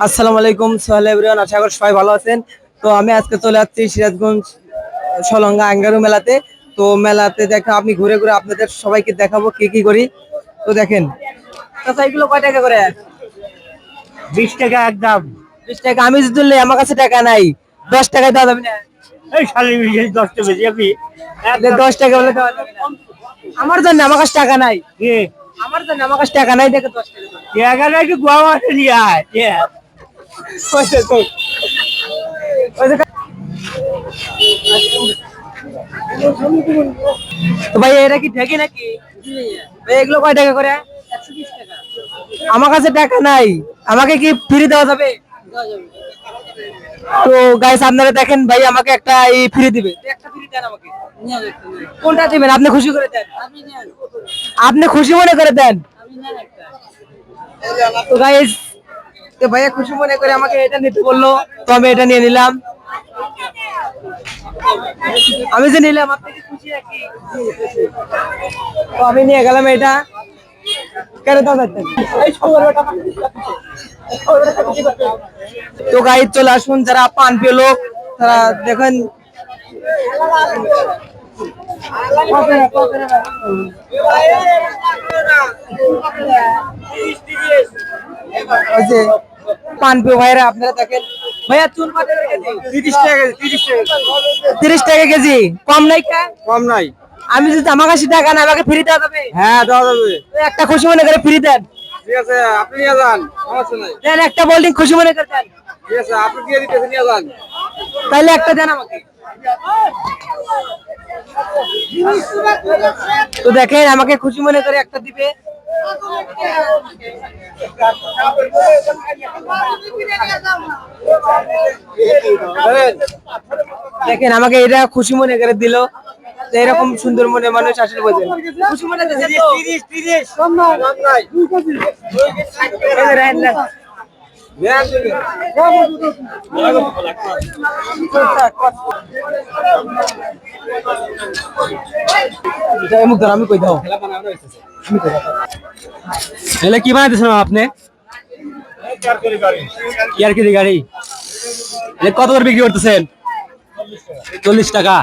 আসসালামু আলাইকুম সোহেল এভরিওয়ান, আশা করি সবাই ভালো আছেন। তো আমি আজকে চলে যাচ্ছি সিরাজগঞ্জ সলঙ্গা আঙ্গারু মেলাতে। তো মেলাতে দেখা আপনি ঘুরে ঘুরে আপনাদের সবাইকে দেখাবো কি কি করি। তো দেখেন আচ্ছা, এগুলো কয় টাকা করে? 20 টাকা একদম। 20 টাকা। আমি যদি বললে আমার কাছে টাকা নাই, 10 টাকায় দেওয়া যাবে না? এই শালি বিশেষ 10 টা বেশি আপনি যে 10 টাকা বলে দেওয়া যাবে না? আমার জন্য আমার কাছে টাকা নাই, কি আমার জন্য আমার কাছে টাকা নাই, দেখে 10 টাকা দেন। টাকা একটু গোয়া মাসে নিয়ে আয়। ওই যে, ওই যে, তো ভাই এটা কি ঠেকে নাকি? ভাই এগুলো কয় টাকা করে? 120 টাকা। আমার কাছে টাকা নাই, আমাকে কি ফ্রি দেওয়া যাবে? তো গাইস আপনারা দেখেন, ভাই আমাকে একটা ফ্রি দিবে, একটা ফ্রি দেন আমাকে। কোনটা দিবেন? আপনি খুশি করে দেন, আপনি খুশি মনে করে দেন। তো গাইস, তো ভাইয়া খুশি মনে করে আমাকে এটা নিতে বললো, তো আমি এটা নিয়ে নিলাম। আমি যে নিলাম, আপনি কি খুশি নাকি? তো আমি নিয়ে গেলাম এটা। কেন দাও যাচ্ছেন? তো গাইজ চলে আসুন, যারা পান প্রিয় লোক তারা দেখেন। ওই যে পান প্রিয় ভাইরা আপনারা দেখেন। ভাইয়া চুন কত করে কেজি? 30 টাকা, 30 টাকা। 30 টাকা কেজি। কম নাই কা? কম নাই। আমি যদি আমার কাছে টাকা না, আমাকে ফ্রি দেওয়া যাবে? হ্যাঁ, দেওয়া যাবে। তো একটা খুশি মনে করে ফ্রি দেন। ঠিক আছে, আপনি নিয়ে যান, সমস্যা নাই। দেন একটা বোল্ডিং খুশি মনে করে দেন। ঠিক আছে, আপনি দিয়ে দিতেছেন, নিয়ে যান। তাহলে একটা দেন আমাকে। তো দেখেন আমাকে খুশি মনে করে একটা দিবে। দেখেন আমাকে এটা খুশি মনে করে দিল। তো এরকম সুন্দর মনে মানুষ আসলে বোঝেন। খুশি মনে দিয়েছে তো? 30 কম নাই, কম নাই। এই যে রাহেন না। আমি কই দাও। এলে কি বানাইতেছেন আপনি? ইয়ারকিরি গাড়ি। কত করে বিক্রি করতেছেন? 40 টাকা।